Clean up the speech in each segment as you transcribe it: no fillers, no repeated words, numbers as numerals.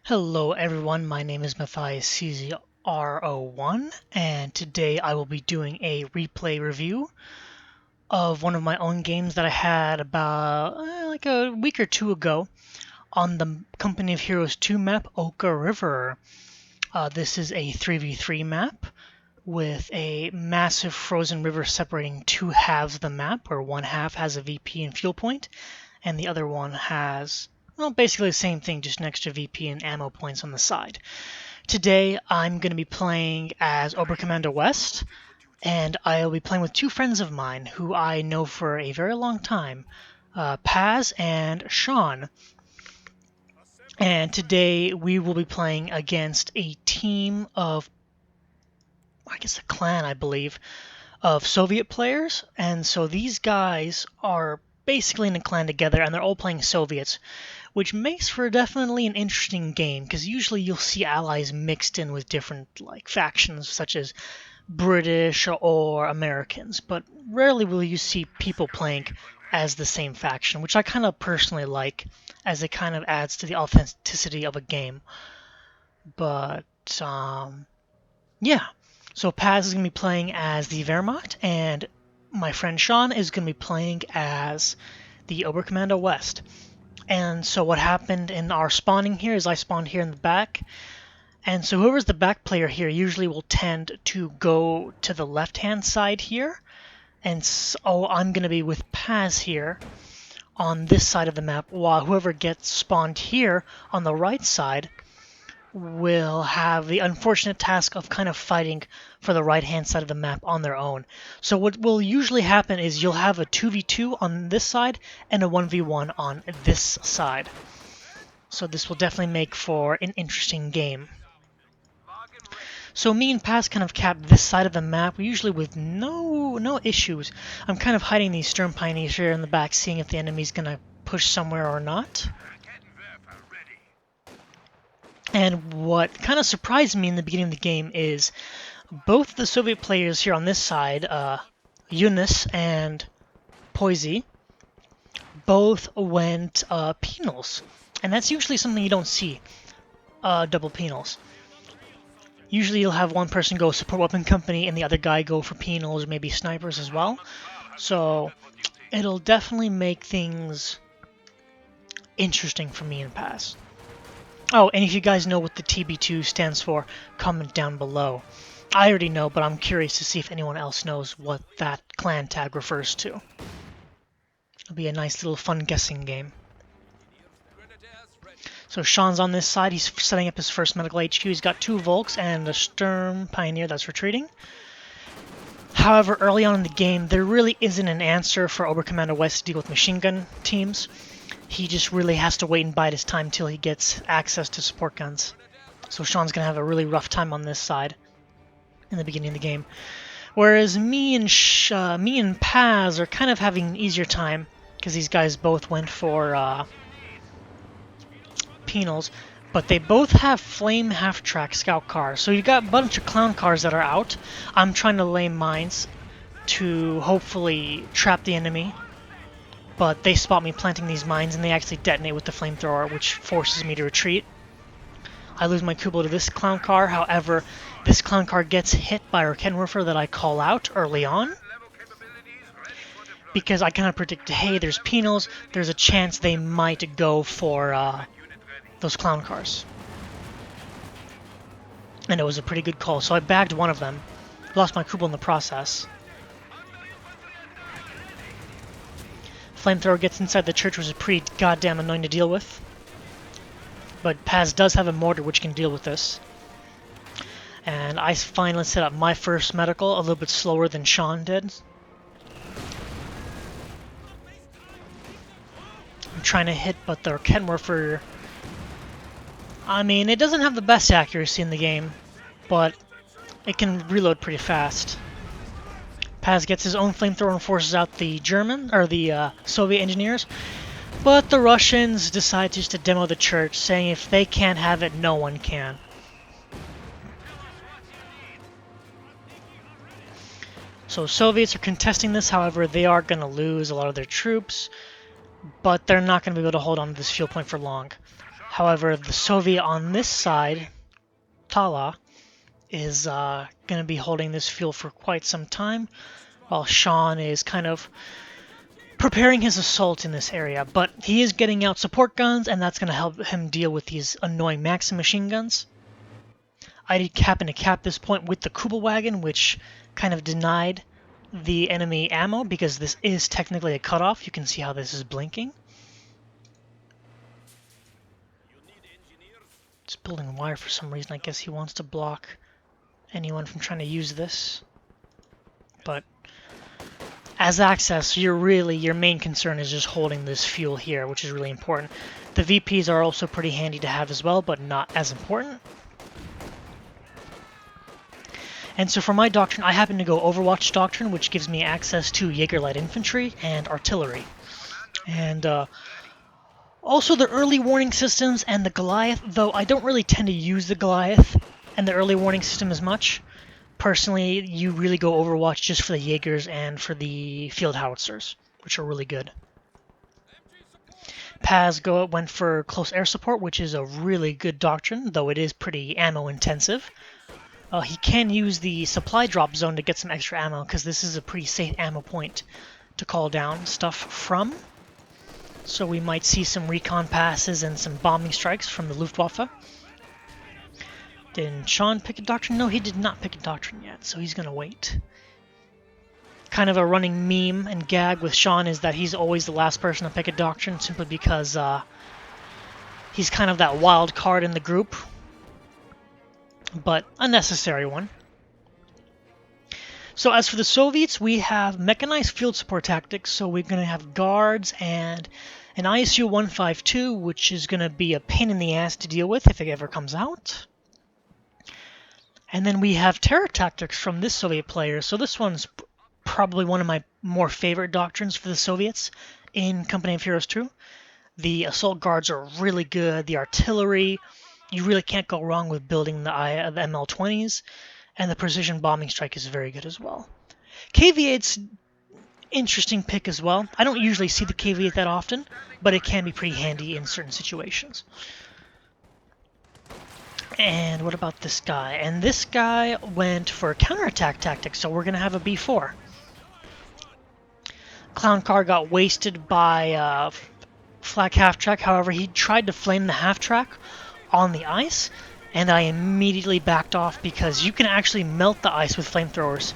Hello everyone, my name is Matthias CZRO1, and today I will be doing a replay review of one of my own games that I had about like a week or two ago on the Company of Heroes 2 map, Oka River. This is a 3v3 map with a massive frozen river separating two halves of the map, where one half has a VP and fuel point, and the other one has, well, basically the same thing, just an extra VP and ammo points on the side. Today, I'm going to be playing as Obercommander West, and I'll be playing with two friends of mine who I know for a very long time, Paz and Sean. And today we will be playing against a team of, I guess a clan, I believe, of Soviet players. And so these guys are basically in a clan together, and they're all playing Soviets, which makes for definitely an interesting game, because usually you'll see allies mixed in with different factions, such as British or Americans, but rarely will you see people playing as the same faction, which I kind of personally like, as it kind of adds to the authenticity of a game. But yeah, so Paz is going to be playing as the Wehrmacht, and my friend Sean is going to be playing as the Oberkommando West. And so what happened in our spawning here is I spawned here in the back, and so whoever's the back player here usually will tend to go to the left-hand side here, and so I'm going to be with Paz here on this side of the map, while whoever gets spawned here on the right side will have the unfortunate task of kind of fighting for the right-hand side of the map on their own. So what will usually happen is you'll have a 2v2 on this side and a 1v1 on this side. So this will definitely make for an interesting game. So me and Paz kind of cap this side of the map, usually with no issues. I'm kind of hiding these Stern Pioneers here in the back, seeing if the enemy's going to push somewhere or not. And what kind of surprised me in the beginning of the game is both the Soviet players here on this side, Yunus and Poisey, both went penals. And that's usually something you don't see, double penals. Usually you'll have one person go support weapon company and the other guy go for penals or maybe snipers as well. So it'll definitely make things interesting for me and Paz. Oh, and if you guys know what the TB2 stands for, comment down below. I already know, but I'm curious to see if anyone else knows what that clan tag refers to. It'll be a nice little fun guessing game. So Sean's on this side, he's setting up his first medical HQ. He's got two Volks and a Sturm Pioneer that's retreating. However, early on in the game, there really isn't an answer for Oberkommando West to deal with machine gun teams. He just really has to wait and bide his time till he gets access to support guns. So Sean's going to have a really rough time on this side in the beginning of the game. Whereas me and Paz are kind of having an easier time, because these guys both went for penals, but they both have flame half-track scout cars. So you got a bunch of clown cars that are out. I'm trying to lay mines to hopefully trap the enemy, but they spot me planting these mines and they actually detonate with the flamethrower, which forces me to retreat. I lose my Kubo to this clown car. However, this clown car gets hit by a Kenwerfer that I call out early on, because I kind of predict, hey, there's penals, there's a chance they might go for those clown cars. And it was a pretty good call, so I bagged one of them. Lost my Kubo in the process. Flamethrower gets inside the church, which is pretty goddamn annoying to deal with. But Paz does have a mortar which can deal with this. And I finally set up my first medical, a little bit slower than Sean did. I'm trying to hit, but the Kenwerfer, I mean, it doesn't have the best accuracy in the game, but it can reload pretty fast. Paz gets his own flamethrower and forces out the Soviet engineers, but the Russians decide just to demo the church, saying if they can't have it, no one can. So Soviets are contesting this, however, they are going to lose a lot of their troops, but they're not going to be able to hold on to this fuel point for long. However, the Soviet on this side, Tala, is going to be holding this field for quite some time, while Sean is kind of preparing his assault in this area. But he is getting out support guns, and that's going to help him deal with these annoying Maxim machine guns. I did happen to cap this point with the Kubelwagen, which kind of denied the enemy ammo, because this is technically a cutoff. You can see how this is blinking. It's building wire for some reason. I guess he wants to block anyone from trying to use this. But as access, your main concern is just holding this fuel here, which is really important. The VPs are also pretty handy to have as well, but not as important. And so for my Doctrine, I happen to go Overwatch Doctrine, which gives me access to Jaeger Light Infantry and Artillery. And also the early warning systems and the Goliath, though I don't really tend to use the Goliath and the early warning system as much. Personally, you really go Overwatch just for the Jaegers and for the Field Howitzers, which are really good. Paz went for Close Air Support, which is a really good Doctrine, though it is pretty ammo intensive. He can use the Supply Drop Zone to get some extra ammo, because this is a pretty safe ammo point to call down stuff from. So we might see some recon passes and some bombing strikes from the Luftwaffe. Did Sean pick a Doctrine? No, he did not pick a Doctrine yet, so he's going to wait. Kind of a running meme and gag with Sean is that he's always the last person to pick a Doctrine, simply because he's kind of that wild card in the group. But a necessary one. So as for the Soviets, we have mechanized field support tactics, so we're going to have guards and an ISU 152, which is going to be a pain in the ass to deal with if it ever comes out. And then we have terror tactics from this Soviet player. So this one's probably one of my more favorite Doctrines for the Soviets in Company of Heroes 2. The assault guards are really good. The artillery, you really can't go wrong with building the ML-20s. And the precision bombing strike is very good as well. KV-8's interesting pick as well. I don't usually see the KV-8 that often, but it can be pretty handy in certain situations. And what about this guy? And this guy went for counterattack tactics, so we're going to have a B4. Clown car got wasted by flak half-track. However, he tried to flame the half-track on the ice, and I immediately backed off because you can actually melt the ice with flamethrowers.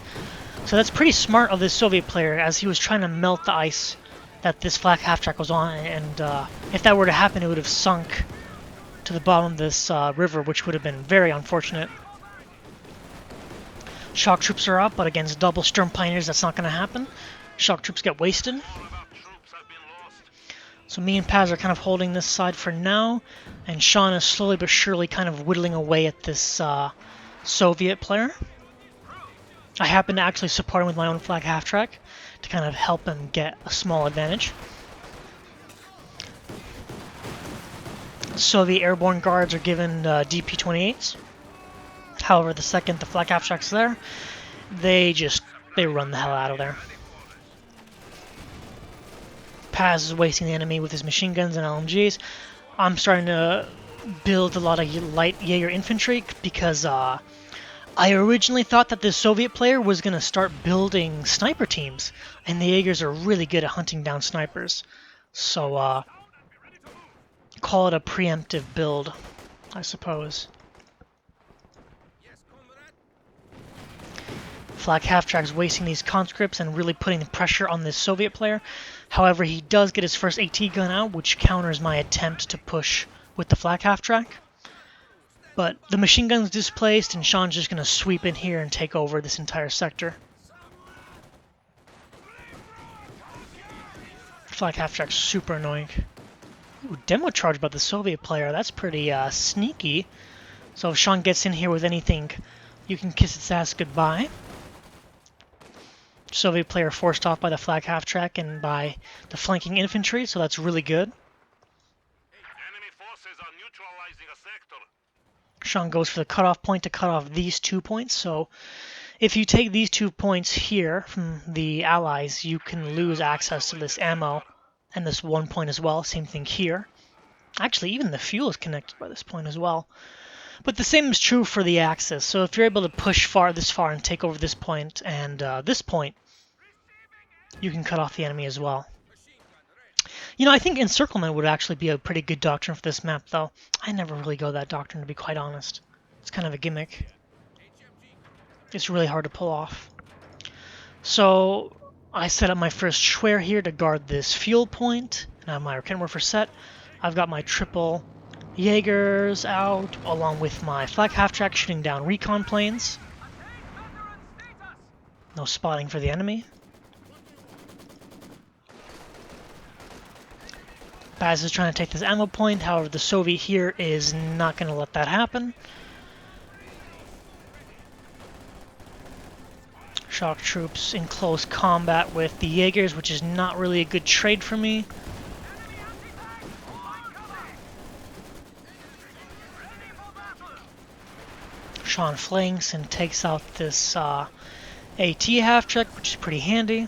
So that's pretty smart of this Soviet player, as he was trying to melt the ice that this flak half-track was on, and if that were to happen, it would have sunk to the bottom of this river, which would have been very unfortunate. Shock troops are up, but against double Sturm Pioneers, that's not going to happen. Shock troops get wasted. So me and Paz are kind of holding this side for now, and Sean is slowly but surely kind of whittling away at this Soviet player. I happen to actually support him with my own flag half-track to kind of help him get a small advantage. Soviet airborne guards are given DP-28s. However, the second the flak half-track's there, they run the hell out of there. Paz is wasting the enemy with his machine guns and LMGs. I'm starting to build a lot of light Jaeger infantry because I originally thought that this Soviet player was going to start building sniper teams, and the Jaegers are really good at hunting down snipers. So call it a preemptive build, I suppose. Flak half-track's wasting these conscripts and really putting the pressure on this Soviet player. However, he does get his first AT gun out, which counters my attempt to push with the flak half-track. But the machine gun's displaced, and Sean's just going to sweep in here and take over this entire sector. Flak half-track's super annoying. Ooh, demo charge by the Soviet player. That's pretty sneaky. So if Sean gets in here with anything, you can kiss its ass goodbye. Soviet player forced off by the flak half-track and by the flanking infantry, so that's really good. Enemy forces are neutralizing a sector. Sean goes for the cutoff point to cut off these 2 points, so if you take these 2 points here from the Allies, you can lose access to this ammo and this 1 point as well. Same thing here. Actually, even the fuel is connected by this point as well. But the same is true for the axis. So if you're able to push this far and take over this point and this point, you can cut off the enemy as well. You know, I think encirclement would actually be a pretty good doctrine for this map, though. I never really go that doctrine, to be quite honest. It's kind of a gimmick. It's really hard to pull off. So I set up my first Schwer here to guard this fuel point, and I have my Raketenwerfer set. I've got my triple Jaegers out, along with my flak half-track shooting down recon planes. No spotting for the enemy. Paz is trying to take this ammo point, however the Soviet here is not going to let that happen. Shock troops in close combat with the Jaegers, which is not really a good trade for me. Sean flanks and takes out this AT half-track, which is pretty handy.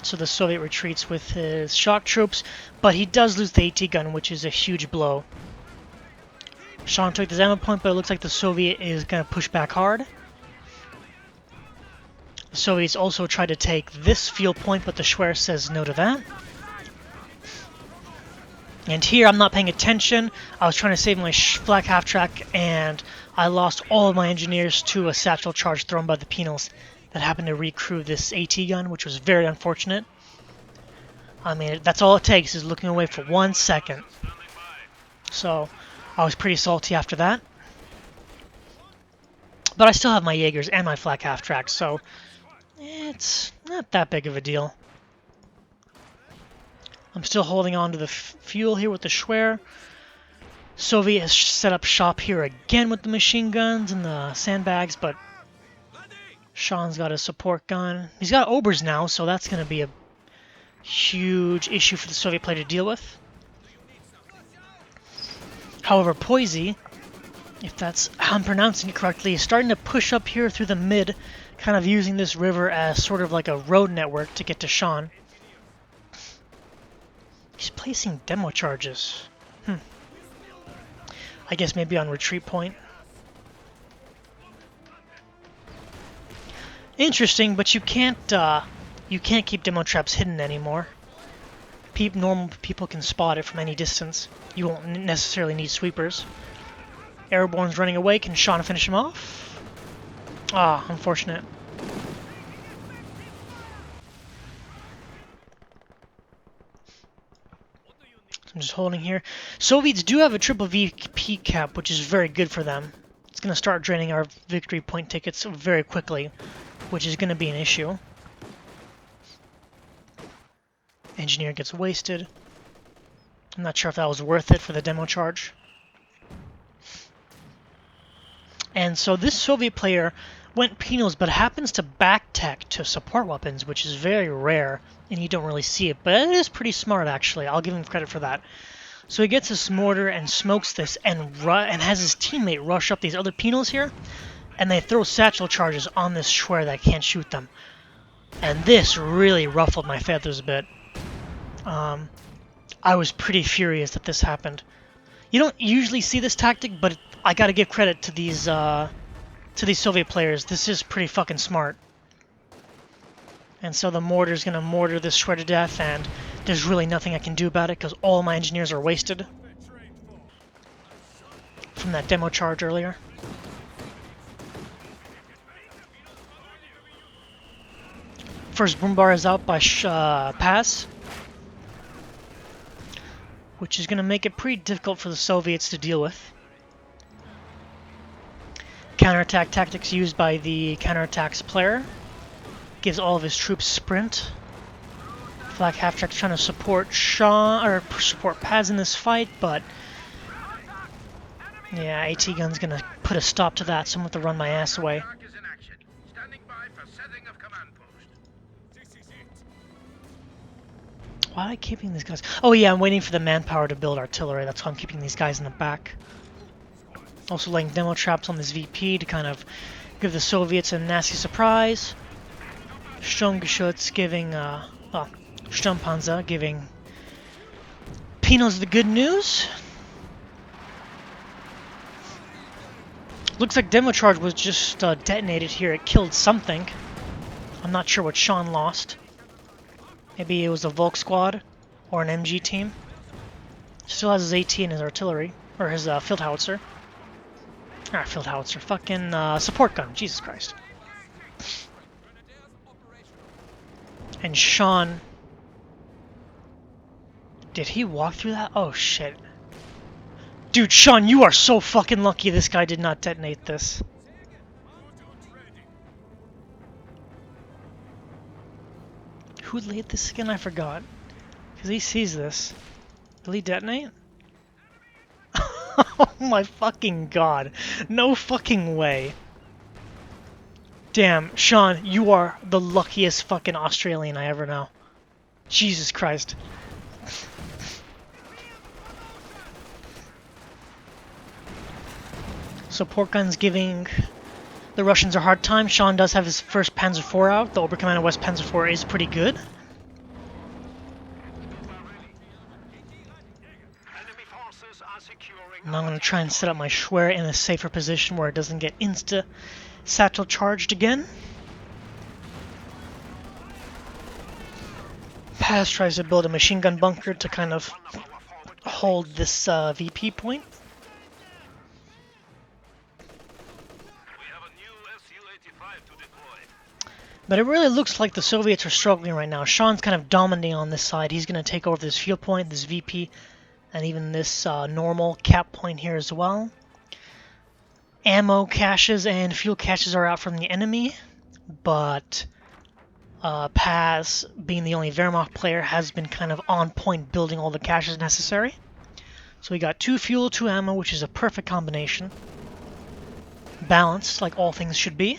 So the Soviet retreats with his shock troops, but he does lose the AT gun, which is a huge blow. Sean took this ammo point, but it looks like the Soviet is going to push back hard. The Soviets also tried to take this field point, but the Schwer says no to that. And here I'm not paying attention. I was trying to save my flak half-track, and I lost all of my engineers to a satchel charge thrown by the penals that happened to recrew this AT gun, which was very unfortunate. I mean, that's all it takes, is looking away for 1 second. So I was pretty salty after that. But I still have my Jaegers and my flak half-track, so it's not that big of a deal. I'm still holding on to the fuel here with the Schwer. Soviet has set up shop here again with the machine guns and the sandbags, but Sean's got a support gun. He's got Obers now, so that's going to be a huge issue for the Soviet player to deal with. However, Poisey, if that's how I'm pronouncing it correctly, is starting to push up here through the mid, kind of using this river as sort of like a road network to get to Sean. He's placing demo charges. I guess maybe on retreat point. Interesting, but you can't keep demo traps hidden anymore. Normal people can spot it from any distance. You won't necessarily need sweepers. Airborne's running away. Can Sean finish him off? Ah, unfortunate. I'm just holding here. Soviets do have a triple VP cap, which is very good for them. It's going to start draining our victory point tickets very quickly, which is going to be an issue. Engineer gets wasted. I'm not sure if that was worth it for the demo charge. And so this Soviet player went penals, but happens to back tech to support weapons, which is very rare, and you don't really see it. But it is pretty smart, actually. I'll give him credit for that. So he gets this mortar and smokes this, and has his teammate rush up these other penals here, and they throw satchel charges on this Schwer that can't shoot them. And this really ruffled my feathers a bit. I was pretty furious that this happened. You don't usually see this tactic, but I gotta give credit to these Soviet players. This is pretty fucking smart. And so the mortar's gonna mortar this Schwer to death, and there's really nothing I can do about it because all my engineers are wasted from that demo charge earlier. First boom bar is out by Paz, which is going to make it pretty difficult for the Soviets to deal with. Counterattack tactics used by the counterattacks player. Gives all of his troops sprint. Flak half-track's trying to support Sean, or support Paz in this fight, but yeah, AT gun's going to put a stop to that, so I'm going to have to run my ass away. Why am I keeping these guys? Oh yeah, I'm waiting for the manpower to build artillery. That's why I'm keeping these guys in the back. Also laying demo traps on this VP to kind of give the Soviets a nasty surprise. Sturmgeschütz giving, well, Sturmpanzer giving Pinos the good news. Looks like Demo Charge was just detonated here. It killed something. I'm not sure what Sean lost. Maybe it was a Volk squad or an MG team. Still has his AT and his artillery, or his field howitzer. Ah, field howitzer. Fucking support gun. Jesus Christ. And Sean... Did he walk through that? Oh, shit. Dude, Sean, you are so fucking lucky this guy did not detonate this. Who laid this again? I forgot. Because he sees this. Will he detonate? Oh my fucking god. No fucking way. Damn, Sean, you are the luckiest fucking Australian I ever know. Jesus Christ. Support guns giving the Russians a hard time. Sean does have his first Panzer IV out. The Oberkommando West Panzer IV is pretty good. Now I'm going to try and set up my Schwer in a safer position where it doesn't get insta-satchel charged again. Paz tries to build a machine gun bunker to kind of hold this VP point. But it really looks like the Soviets are struggling right now. Sean's kind of dominating on this side. He's going to take over this field point, this VP, and even this normal cap point here as well. Ammo caches and fuel caches are out from the enemy, but Paz, being the only Wehrmacht player, has been kind of on point building all the caches necessary. So we got 2 fuel, 2 ammo, which is a perfect combination. Balanced, like all things should be.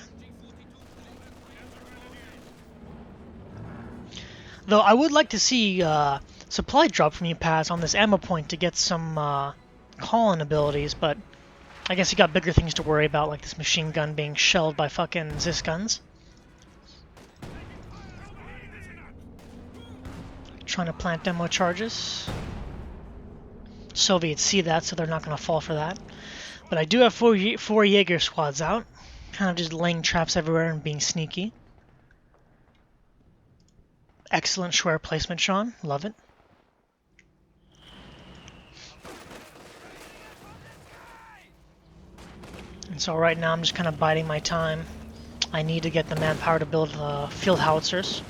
Though I would like to see supply drop from you, Paz, on this ammo point to get some call-in abilities, but I guess you got bigger things to worry about, like this machine gun being shelled by fucking Zis guns. Trying to plant demo charges. Soviets see that, so they're not going to fall for that. But I do have four Jaeger squads out, kind of just laying traps everywhere and being sneaky. Excellent Schwer placement, Sean. Love it. And so right now I'm just kind of biding my time. I need to get the manpower to build field howitzers.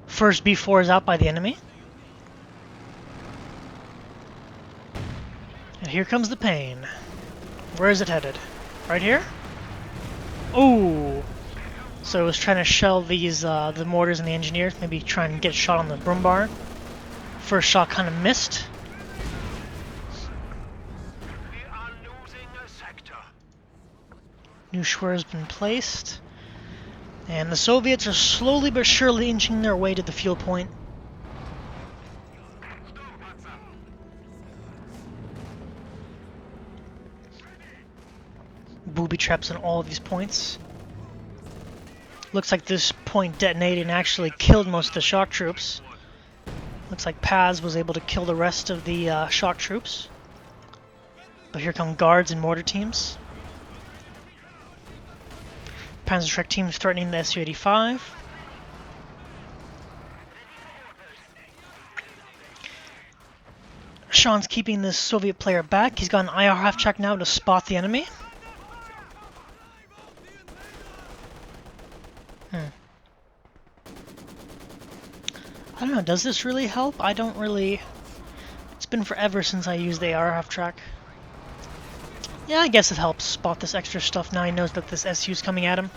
First B4 is out by the enemy. And here comes the pain. Where is it headed? Right here? Ooh! So it was trying to shell these the mortars and the engineers, maybe try and get shot on the broom bar. First shot kind of missed. We are losing a sector. New Schwer has been placed. And the Soviets are slowly but surely inching their way to the fuel point. Booby traps on all of these points. Looks like this point detonated and actually killed most of the shock troops. Looks like Paz was able to kill the rest of the shock troops. But here come guards and mortar teams. Panzerschreck teams threatening the Su-85. Sean's keeping this Soviet player back. He's got an IR half-track now to spot the enemy. I don't know, does this really help? I don't really... It's been forever since I used the AR half-track. Yeah, I guess it helps spot this extra stuff. Now he knows that this SU is coming at him.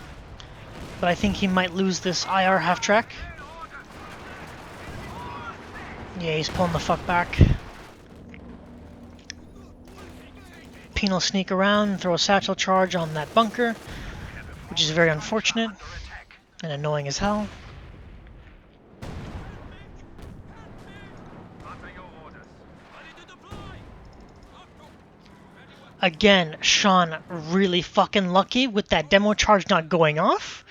But I think he might lose this IR half-track. Yeah, he's pulling the fuck back. Penal sneak around and throw a satchel charge on that bunker, which is very unfortunate and annoying as hell. Again, Sean really fucking lucky with that demo charge not going off.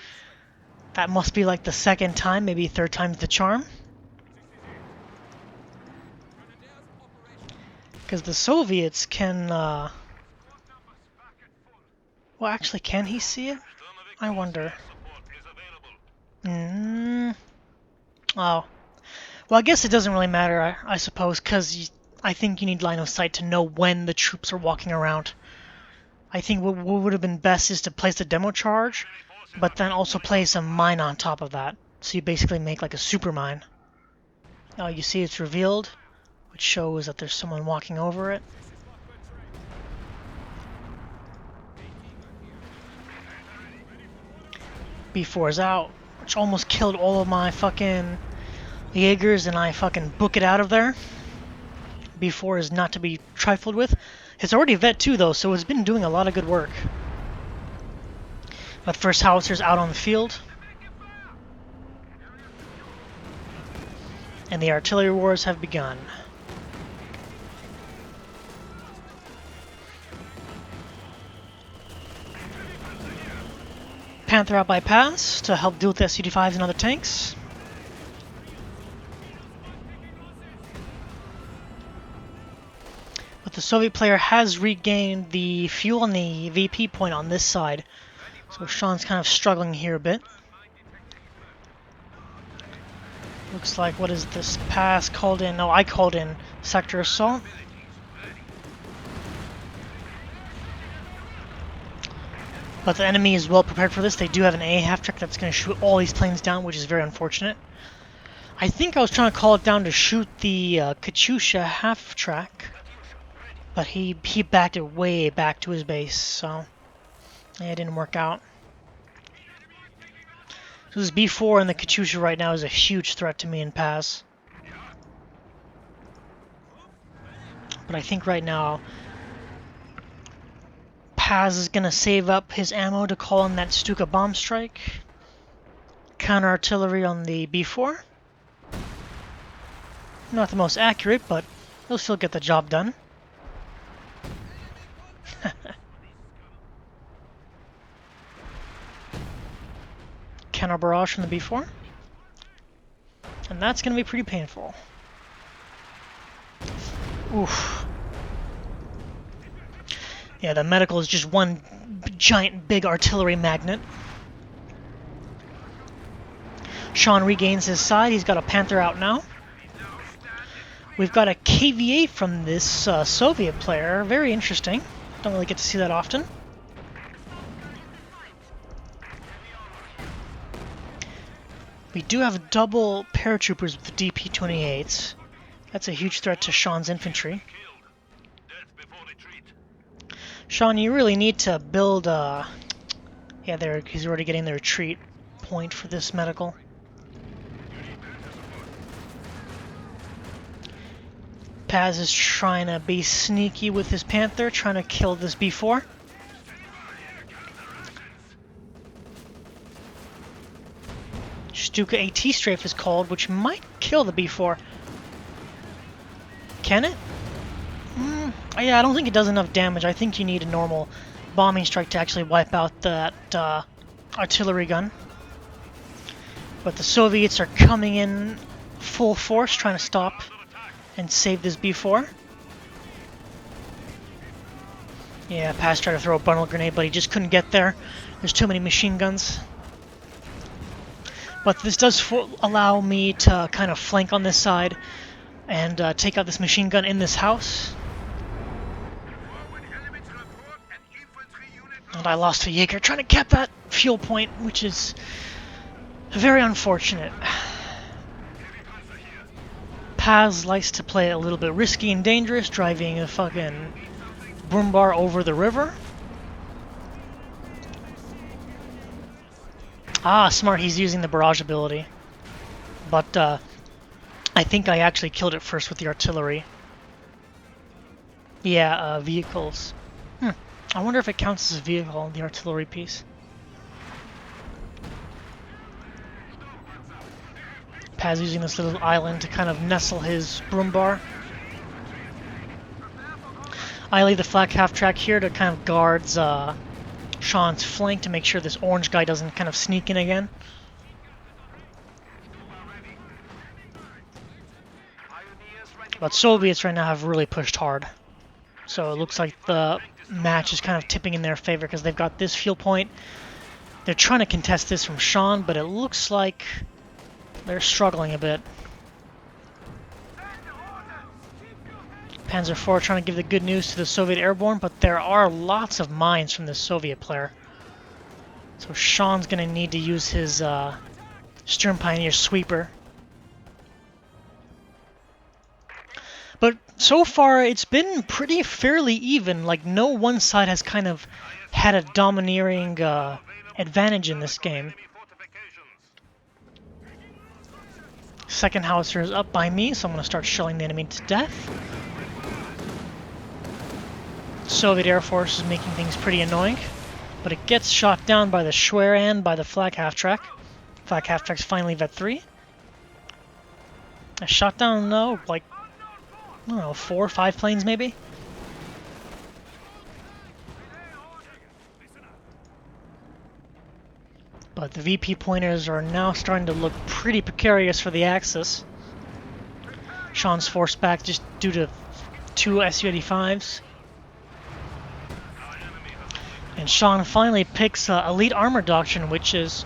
That must be like the second time, maybe third time's the charm. Because the Soviets can, well, actually, can he see it? I wonder. Oh. Well, I guess it doesn't really matter, I suppose, because I think you need line of sight to know when the troops are walking around. I think what would have been best is to place a demo charge, but then also place a mine on top of that. So you basically make like a super mine. Now you see it's revealed, which shows that there's someone walking over it. B4 is out, which almost killed all of my fucking Jaegers, and I fucking book it out of there. B4 is not to be trifled with. It's already vet 2 though, so it's been doing a lot of good work. But first howitzer's out on the field. And the artillery wars have begun. Panther out by Paz to help deal with the SCD-5s and other tanks. But the Soviet player has regained the fuel and the VP point on this side. So Sean's kind of struggling here a bit. Looks like, what is this? Paz called in, no, I called in sector assault. But the enemy is well prepared for this. They do have an A half-track that's going to shoot all these planes down, which is very unfortunate. I think I was trying to call it down to shoot the Katyusha half-track, but he backed it way back to his base, so yeah, it didn't work out. So this B4 and the Katyusha right now is a huge threat to me in Paz. But I think right now Paz is going to save up his ammo to call in that Stuka bomb strike. Counter artillery on the B4. Not the most accurate, but he'll still get the job done. Counter barrage from the B4. And that's going to be pretty painful. Oof. Yeah, the medical is just one giant big artillery magnet. Sean regains his side. He's got a Panther out now. We've got a KVA from this Soviet player. Very interesting. Don't really get to see that often. We do have double paratroopers with the DP-28s. That's a huge threat to Sean's infantry. Sean, you really need to build yeah, there, he's already getting the retreat point for this medical. Paz is trying to be sneaky with his Panther, trying to kill this B4. Stuka AT strafe is called, which might kill the B4. Can it? Yeah, I don't think it does enough damage. I think you need a normal bombing strike to actually wipe out that artillery gun. But the Soviets are coming in full force, trying to stop and save this B4. Yeah, Paz tried to throw a bundle grenade, but he just couldn't get there. There's too many machine guns. But this does allow me to kind of flank on this side and take out this machine gun in this house. And I lost a Jaeger trying to cap that fuel point, which is very unfortunate. Paz likes to play a little bit risky and dangerous, driving a fucking Brumbar over the river. Ah, smart, he's using the barrage ability. But I think I actually killed it first with the artillery. Yeah, vehicles. I wonder if it counts as a vehicle, the artillery piece. Paz using this little island to kind of nestle his Brumbar. I leave the flak half-track here to kind of guards Sean's flank to make sure this orange guy doesn't kind of sneak in again. But Soviets right now have really pushed hard. So it looks like the match is kind of tipping in their favor because they've got this fuel point. They're trying to contest this from Sean, but it looks like they're struggling a bit. Panzer IV trying to give the good news to the Soviet airborne, but there are lots of mines from the Soviet player. So Sean's going to need to use his Sturm Pioneer sweeper. But so far, it's been pretty fairly even. Like, no one side has kind of had a domineering advantage in this game. Second howitzer is up by me, so I'm going to start shelling the enemy to death. Soviet Air Force is making things pretty annoying, but it gets shot down by the Schwer and by the Flak half-track. Flak half-track's finally Vet 3. I shot down, no, like, I don't know, 4 or 5 planes maybe? But the VP pointers are now starting to look pretty precarious for the Axis. Sean's forced back just due to 2 Su-85s. And Sean finally picks Elite Armor Doctrine, which is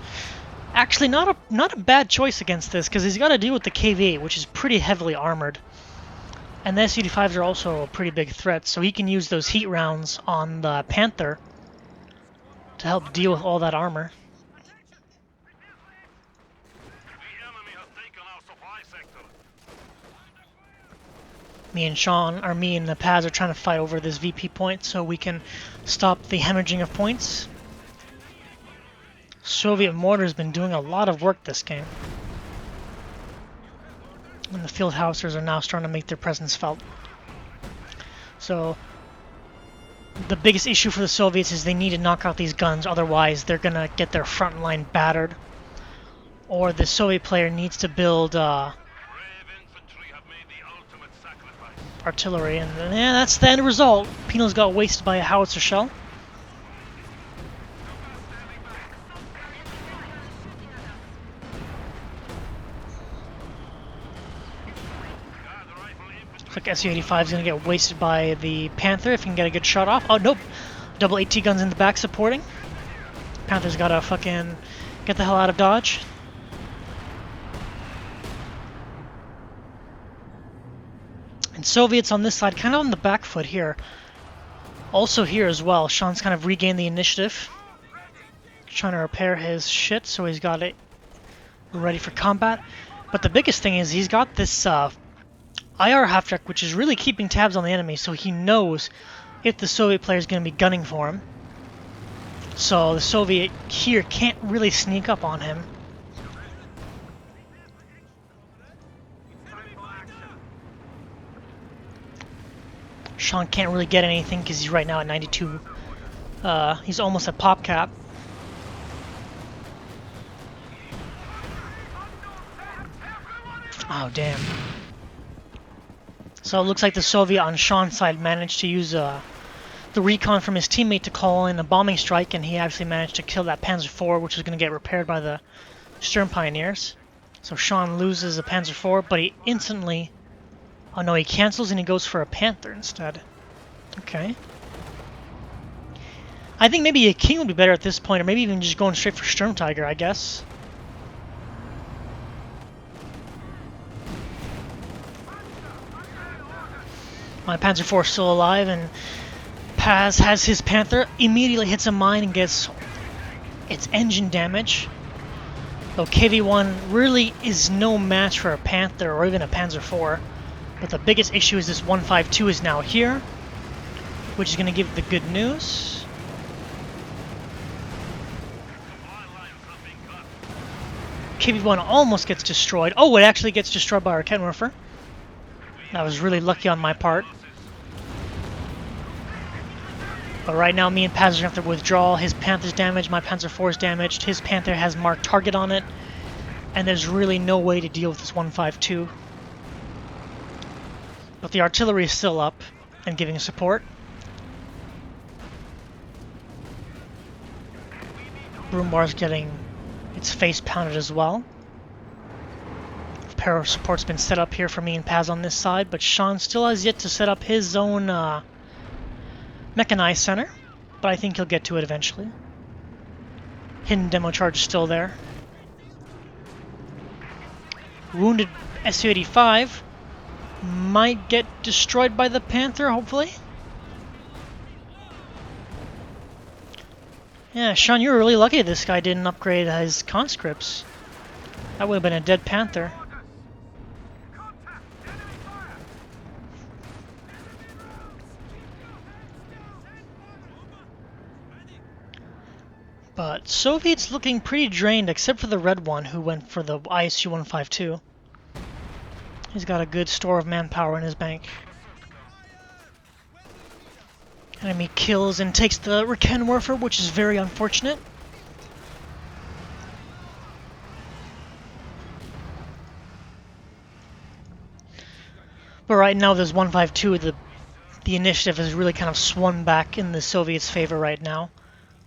actually not a bad choice against this, because he's got to deal with the KV-8, which is pretty heavily armored. And the Su-85s are also a pretty big threat, so he can use those heat rounds on the Panther to help deal with all that armor. Me and the Paz are trying to fight over this VP point so we can stop the hemorrhaging of points. Soviet mortar's been doing a lot of work this game. And the field howitzers are now starting to make their presence felt. So the biggest issue for the Soviets is they need to knock out these guns, otherwise they're gonna get their front line battered. Or the Soviet player needs to build artillery, and yeah, that's the end result. Pino's got wasted by a howitzer shell. Looks like Su-85 is going to get wasted by the Panther if he can get a good shot off. Oh, nope. Double AT guns in the back supporting. Panther's got to fucking get the hell out of Dodge. And Soviets on this side, kind of on the back foot here. Also here as well, Sean's kind of regained the initiative. Trying to repair his shit, so he's got it ready for combat. But the biggest thing is he's got this IR half-track, which is really keeping tabs on the enemy, so he knows if the Soviet player is going to be gunning for him. So the Soviet here can't really sneak up on him. Sean can't really get anything because he's right now at 92. He's almost at pop cap. Oh, damn. So it looks like the Soviet on Sean's side managed to use the recon from his teammate to call in a bombing strike, and he actually managed to kill that Panzer IV, which is going to get repaired by the Sturm Pioneers. So Sean loses the Panzer IV, but he instantly... Oh no, he cancels and he goes for a Panther instead. Okay. I think maybe a King would be better at this point, or maybe even just going straight for Sturm Tiger, I guess. My Panzer IV is still alive, and Paz has his Panther, immediately hits a mine and gets its engine damage. Though KV-1 really is no match for a Panther or even a Panzer IV. But the biggest issue is this 152 is now here, which is going to give the good news. KV-1 almost gets destroyed. Oh, it actually gets destroyed by our Kettenwerfer. That was really lucky on my part. But right now, me and Paz are going to have to withdraw. His Panther's damaged, my Panzer IV is damaged. His Panther has marked target on it. And there's really no way to deal with this 152. But the artillery is still up and giving support. Broombar's getting its face pounded as well. pair of support's been set up here for me and Paz on this side, but Sean still has yet to set up his own mechanized center, but I think he'll get to it eventually. Hidden demo charge is still there. Wounded Su-85 might get destroyed by the Panther, hopefully. Yeah, Sean, you were really lucky this guy didn't upgrade his conscripts. That would have been a dead Panther. But Soviet's looking pretty drained, except for the red one who went for the ISU-152. He's got a good store of manpower in his bank. Enemy kills and takes the Rakenwerfer, which is very unfortunate. But right now there's 152. The initiative has really kind of swung back in the Soviets' favor right now.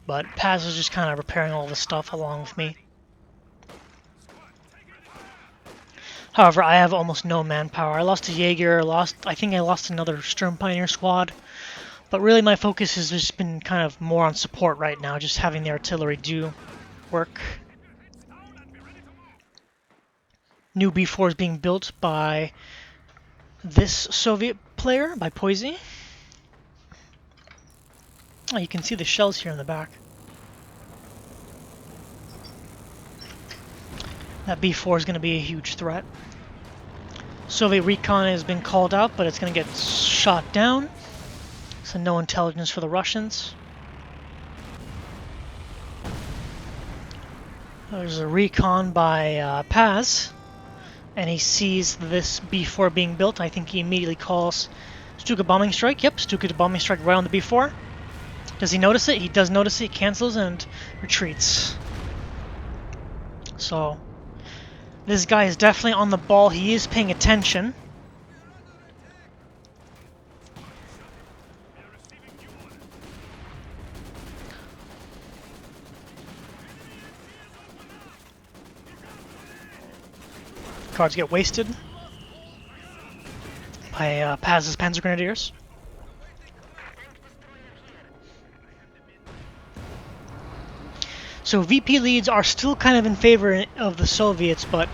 But Paz is just kind of repairing all this stuff along with me. However, I have almost no manpower. I lost a Jaeger, I think I lost another Sturm Pioneer squad. But really my focus has just been kind of more on support right now, just having the artillery do work. New B4 is being built by this Soviet player, by Poisey. Oh, you can see the shells here in the back. That B4 is going to be a huge threat. Soviet recon has been called out, but it's going to get shot down. So no intelligence for the Russians. There's a recon by Paz, and he sees this B4 being built. I think he immediately calls Stuka bombing strike. Yep, Stuka bombing strike right on the B4. Does he notice it? He does notice it. He cancels and retreats. So this guy is definitely on the ball. He is paying attention. Cards get wasted by Paz's Panzer Grenadiers. So VP leads are still kind of in favor of the Soviets, but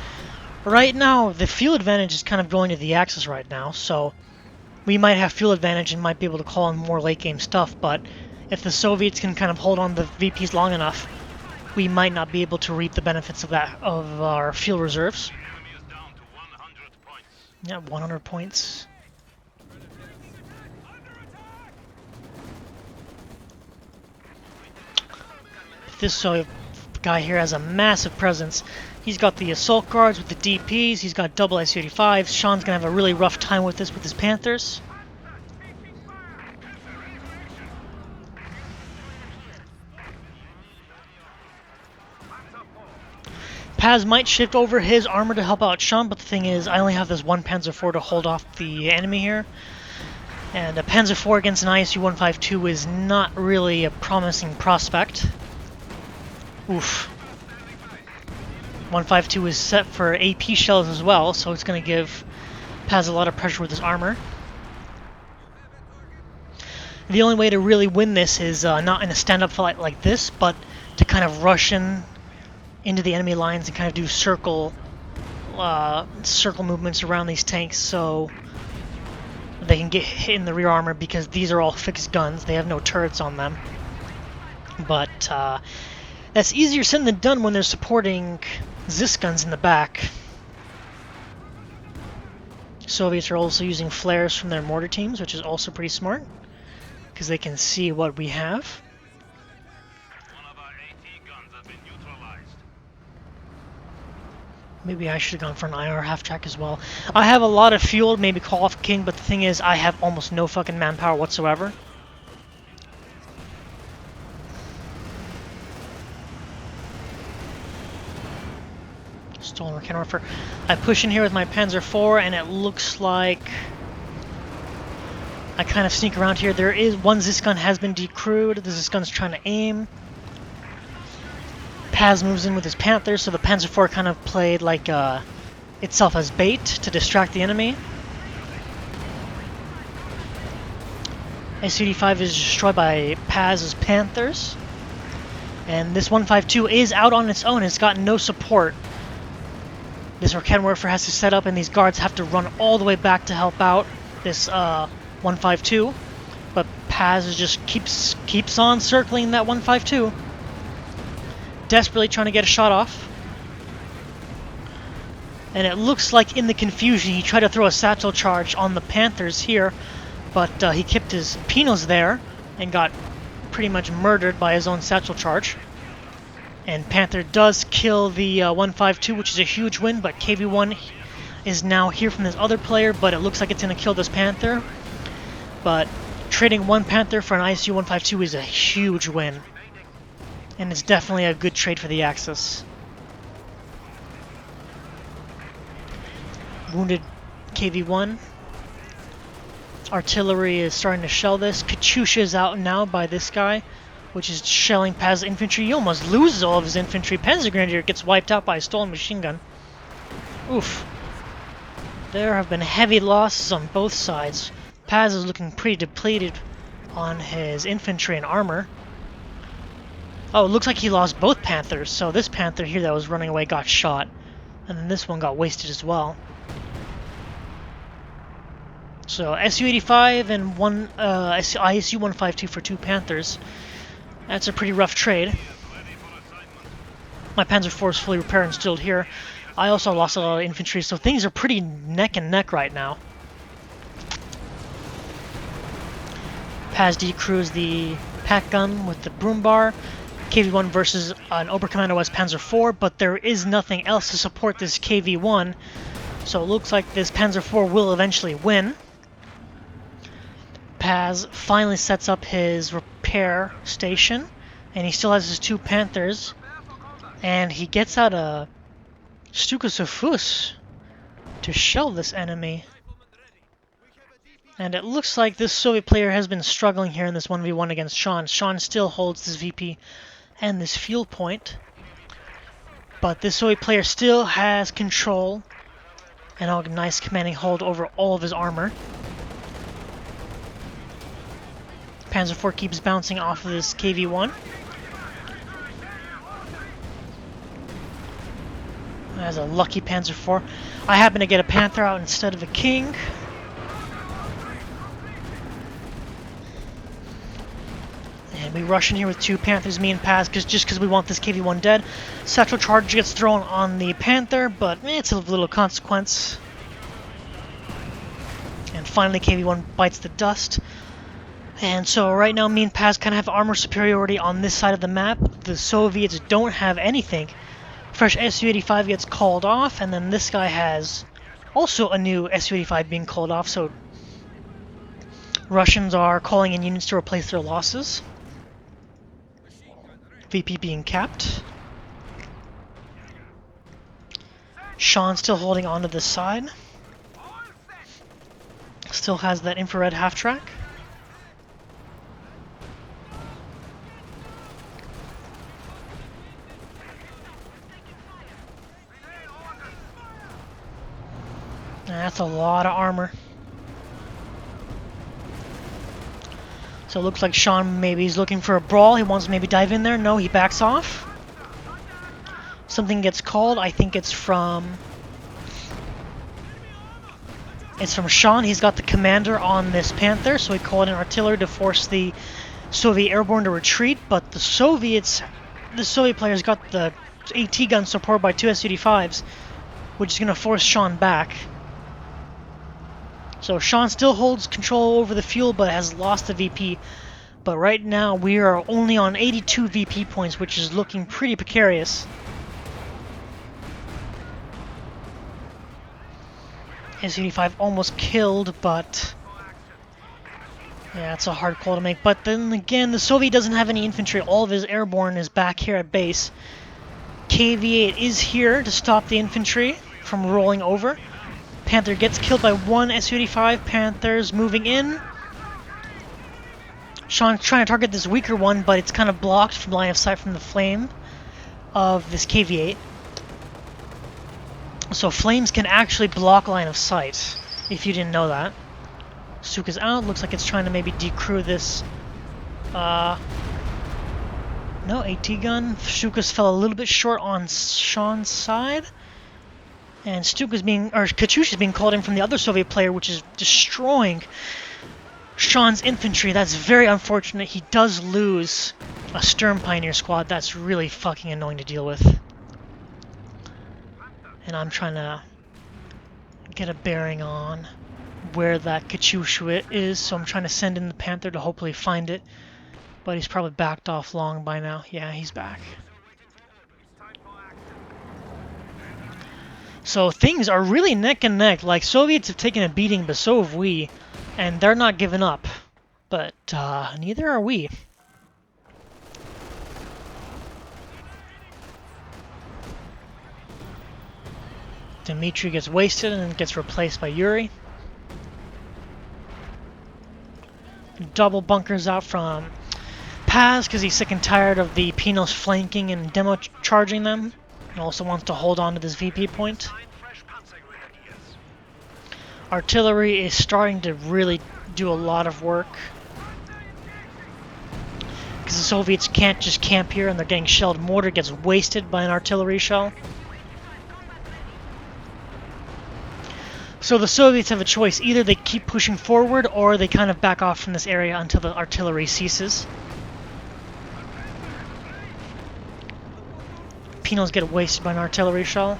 right now the fuel advantage is kind of going to the Axis right now, so we might have fuel advantage and might be able to call in more late game stuff, but if the Soviets can kind of hold on to the VPs long enough, we might not be able to reap the benefits of that, of our fuel reserves. Yeah, 100 points. This guy here has a massive presence. He's got the assault guards with the DPs, he's got double Su-85s. Sean's gonna have a really rough time with this with his Panthers. Paz might shift over his armor to help out Sean, but the thing is, I only have this one Panzer IV to hold off the enemy here. And a Panzer IV against an ISU-152 is not really a promising prospect. Oof. 152 is set for AP shells as well, so it's going to give Paz a lot of pressure with his armor. The only way to really win this is not in a stand-up fight like this, but to kind of rush into the enemy lines and kind of do circle movements around these tanks so they can get hit in the rear armor, because these are all fixed guns. They have no turrets on them. But that's easier said than done when they're supporting Zis guns in the back. Soviets are also using flares from their mortar teams, which is also pretty smart, because they can see what we have. One of our AT guns has been neutralized. Maybe I should have gone for an IR half-track as well. I have a lot of fuel, maybe call off King, but the thing is, I have almost no fucking manpower whatsoever. Stolen Rakenwerfer. I push in here with my Panzer IV, and it looks like I kind of sneak around here. There is one Zis gun has been decrewed. The Zis gun's trying to aim. Paz moves in with his Panther, so the Panzer IV kind of played like a itself as bait to distract the enemy. SU-85 is destroyed by Paz's Panthers. And this 152 is out on its own. It's got no support. This Rocket Warfare has to set up, and these guards have to run all the way back to help out this 152. But Paz is just keeps on circling that 152, desperately trying to get a shot off. And it looks like in the confusion he tried to throw a satchel charge on the Panthers here, but he kept his Pinos there and got pretty much murdered by his own satchel charge. And Panther does kill the 152, which is a huge win, but KV-1 is now here from this other player, but it looks like it's going to kill this Panther. But trading one Panther for an ISU 152 is a huge win. And it's definitely a good trade for the Axis. Wounded KV-1. Artillery is starting to shell this. Katyusha is out now by this guy, which is shelling Paz infantry. He almost loses all of his infantry. Panzer Grenadier gets wiped out by a stolen machine gun. Oof. There have been heavy losses on both sides. Paz is looking pretty depleted on his infantry and armor. Oh, it looks like he lost both Panthers. So this Panther here that was running away got shot. And then this one got wasted as well. So Su-85 and one ISU 152 for 2 Panthers. That's a pretty rough trade. My Panzer IV is fully repaired and still here. I also lost a lot of infantry, so things are pretty neck and neck right now. Paz decrews the pack gun with the broom bar. KV-1 versus an Oberkommando West Panzer IV, but there is nothing else to support this KV-1, so it looks like this Panzer IV will eventually win. Paz finally sets up his repair station, and he still has his 2 Panthers, and he gets out a Stuka-Sofus to shell this enemy. And it looks like this Soviet player has been struggling here in this 1v1 against Sean. Sean still holds this VP and this fuel point, but this Soviet player still has control and a nice commanding hold over all of his armor. Panzer IV keeps bouncing off of this KV-1. That's a lucky Panzer IV. I happen to get a Panther out instead of a King. And we rush in here with 2 Panthers, me and Paz, just because we want this KV-1 dead. Satchel charge gets thrown on the Panther, but it's of little consequence. And finally KV-1 bites the dust. And so right now me and Paz kind of have armor superiority on this side of the map. The Soviets don't have anything. Fresh Su-85 gets called off, and then this guy has also a new Su-85 being called off, so Russians are calling in units to replace their losses. VP being capped. Sean still holding on to this side. Still has that infrared half-track. That's a lot of armor. So it looks like Sean maybe is looking for a brawl. He wants to maybe dive in there. No, he backs off. Something gets called. I think it's from Sean. He's got the commander on this Panther, so he called in artillery to force the Soviet airborne to retreat. But the Soviet players got the AT gun supported by 2 Su-85s, which is going to force Sean back. So Sean still holds control over the fuel, but has lost the VP. But right now we are only on 82 VP points, which is looking pretty precarious. Su-85 almost killed, but yeah, it's a hard call to make. But then again, the Soviet doesn't have any infantry. All of his airborne is back here at base. KV-8 is here to stop the infantry from rolling over. Panther gets killed by 1 Su-85. Panthers moving in. Sean's trying to target this weaker one, but it's kind of blocked from line of sight from the flame of this KV-8. So flames can actually block line of sight, if you didn't know that. Suka's out. Looks like it's trying to maybe decrew this. No, AT gun. Stuka's fell a little bit short on Sean's side. And Katyusha's being called in from the other Soviet player, which is destroying Sean's infantry. That's very unfortunate. He does lose a Sturm Pioneer squad. That's really fucking annoying to deal with. And I'm trying to get a bearing on where that Katyusha is, so I'm trying to send in the Panther to hopefully find it. But he's probably backed off long by now. Yeah, he's back. So things are really neck and neck. Like, Soviets have taken a beating, but so have we. And they're not giving up. But neither are we. Dmitry gets wasted and gets replaced by Yuri. Double bunkers out from Paz because he's sick and tired of the Pinos flanking and demo charging them. And also wants to hold on to this VP point. Artillery is starting to really do a lot of work. Because the Soviets can't just camp here and they're getting shelled. Mortar gets wasted by an artillery shell. So the Soviets have a choice. Either they keep pushing forward or they kind of back off from this area until the artillery ceases. Pinos get wasted by an artillery shell.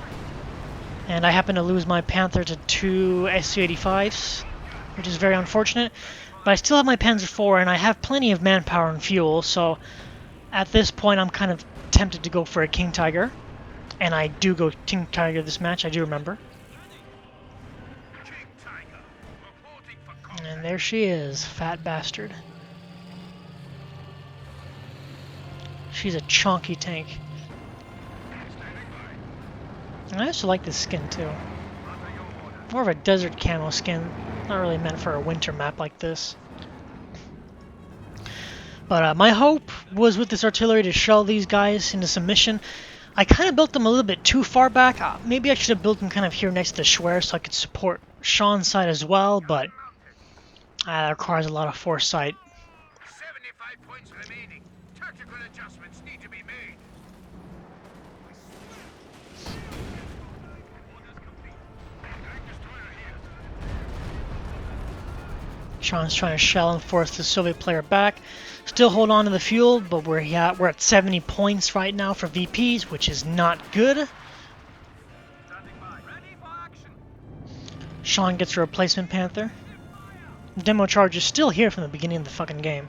And I happen to lose my Panther to 2 Su-85s, which is very unfortunate. But I still have my Panzer IV and I have plenty of manpower and fuel, so at this point I'm kind of tempted to go for a King Tiger. And I do go King Tiger this match, I do remember. And there she is, fat bastard. She's a chunky tank. I also like this skin too. More of a desert camo skin, not really meant for a winter map like this. But my hope was with this artillery to shell these guys into submission. I kind of built them a little bit too far back. Maybe I should have built them kind of here next to Schwer so I could support Sean's side as well, but that requires a lot of foresight. 75 points remaining. Tactical adjustments need to be made. Sean's trying to shell and force the Soviet player back. Still hold on to the fuel, but we're at 70 points right now for VPs, which is not good. Sean gets a replacement Panther. Demo charge is still here from the beginning of the fucking game.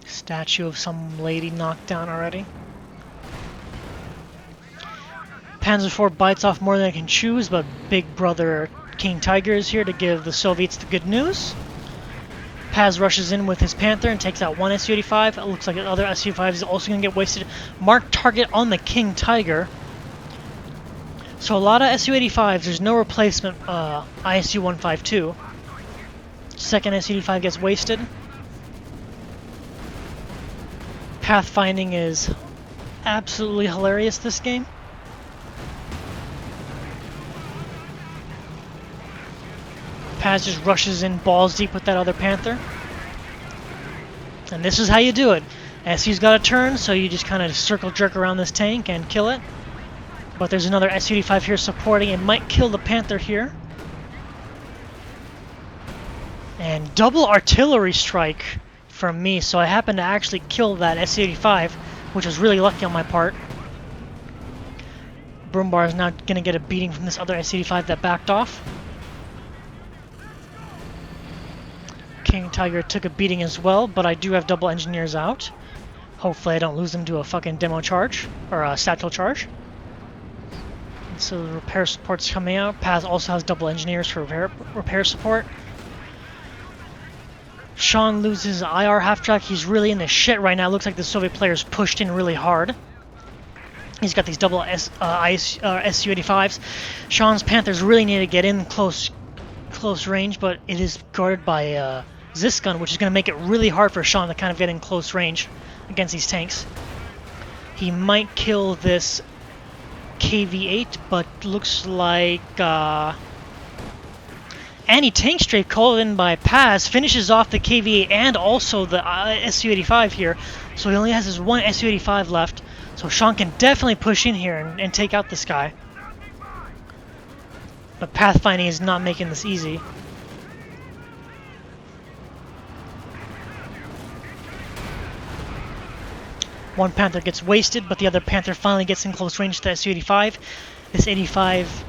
Statue of some lady knocked down already. Panzer IV bites off more than it can chew, but Big Brother King Tiger is here to give the Soviets the good news. Paz rushes in with his Panther and takes out one Su-85. It looks like the other Su-85 is also going to get wasted. Mark target on the King Tiger. So a lot of Su-85s, there's no replacement ISU-152. Second Su-85 gets wasted. Pathfinding is absolutely hilarious this game. Paz just rushes in balls deep with that other Panther. And this is how you do it. SU's got a turn, so you just kind of circle jerk around this tank and kill it. But there's another Su-85 here supporting. It might kill the Panther here. And double artillery strike from me, so I happened to actually kill that Su-85, which was really lucky on my part. Brumbar is now going to get a beating from this other Su-85 that backed off. King Tiger took a beating as well, but I do have double engineers out. Hopefully I don't lose them to a fucking demo charge, or a satchel charge. And so the repair support's coming out. Paz also has double engineers for repair support. Sean loses IR half-track. He's really in the shit right now. Looks like the Soviet player's pushed in really hard. He's got these double Su-85s. Sean's Panthers really need to get in close range, but it is guarded by Zisgun, which is going to make it really hard for Sean to kind of get in close range against these tanks. He might kill this KV-8, but looks like anti-tank strafe called in by Paz finishes off the KV-8 and also the Su-85 here. So he only has his one Su-85 left. So Sean can definitely push in here and take out this guy. But pathfinding is not making this easy. One Panther gets wasted, but the other Panther finally gets in close range to the Su-85. This 85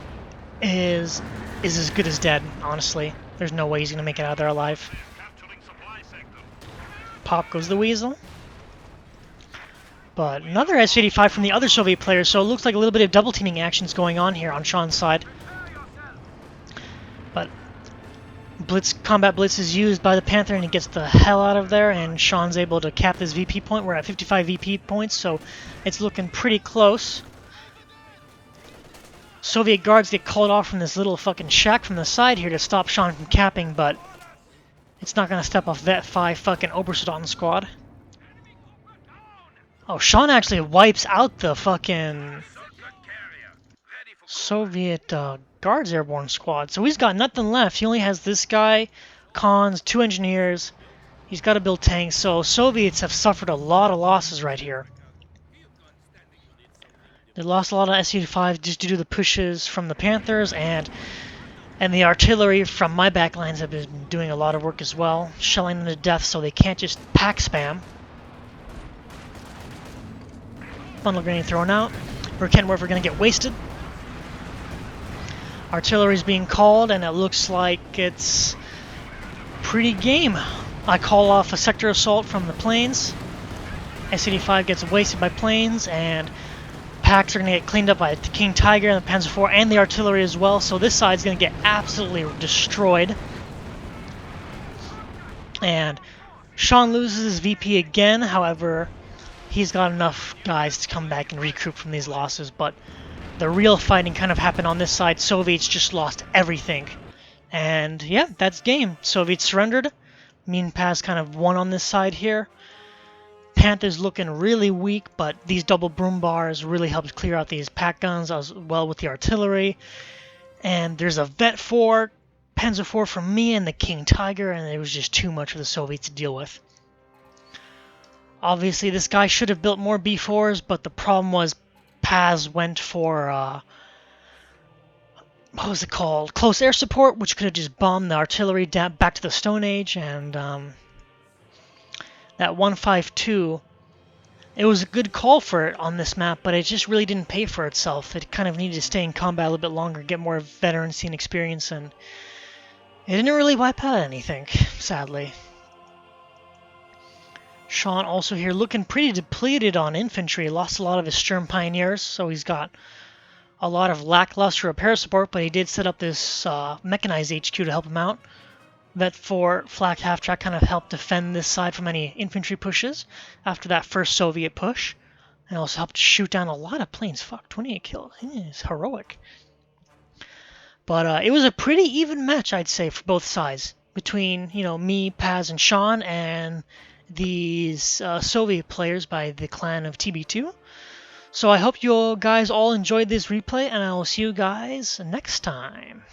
is as good as dead, honestly. There's no way he's going to make it out of there alive. Pop goes the Weasel. But another Su-85 from the other Soviet players, so it looks like a little bit of double teaming actions going on here on Sean's side. But combat blitz is used by the Panther and he gets the hell out of there, and Sean's able to cap this VP point. We're at 55 VP points, so it's looking pretty close. Soviet guards get called off from this little fucking shack from the side here to stop Sean from capping, but it's not gonna step off Vet 5 fucking Obersoldaten squad. Oh, Sean actually wipes out the fucking Soviet Guards Airborne squad. So he's got nothing left. He only has this guy, cons, 2 engineers. He's got to build tanks. So Soviets have suffered a lot of losses right here. They lost a lot of Su-5 just due to the pushes from the Panthers, and the artillery from my backlines have been doing a lot of work as well, shelling them to death so they can't just pack spam. Bundle grenade thrown out. We're going to get wasted. Artillery's being called, and it looks like it's pretty game. I call off a sector assault from the planes. Su-85 gets wasted by planes, and packs are going to get cleaned up by the King Tiger and the Panzer IV and the artillery as well, so this side's going to get absolutely destroyed. And Sean loses his VP again, however, he's got enough guys to come back and recoup from these losses, but the real fighting kind of happened on this side. Soviets just lost everything. And yeah, that's game. Soviets surrendered. Me and Paz kind of won on this side here. Panther's looking really weak, but these double broom bars really helped clear out these pack guns as well with the artillery. And there's a Vet 4, Panzer IV from me, and the King Tiger, and it was just too much for the Soviets to deal with. Obviously, this guy should have built more B4s, but the problem was Paz went for, what was it called? Close air support, which could have just bombed the artillery back to the Stone Age, and that 152, it was a good call for it on this map, but it just really didn't pay for itself. It kind of needed to stay in combat a little bit longer, get more veterancy and experience, and it didn't really wipe out anything, sadly. Sean also here looking pretty depleted on infantry, lost a lot of his Sturm Pioneers, so he's got a lot of lackluster repair support, but he did set up this mechanized HQ to help him out. Vet 4 flak half-track kind of helped defend this side from any infantry pushes after that first Soviet push, and also helped shoot down a lot of planes. Fuck, 28 kills. It's heroic. But it was a pretty even match, I'd say, for both sides, between, you know, me, Paz, and Sean, and these Soviet players by the clan of TB2. So I hope you guys all enjoyed this replay, and I will see you guys next time.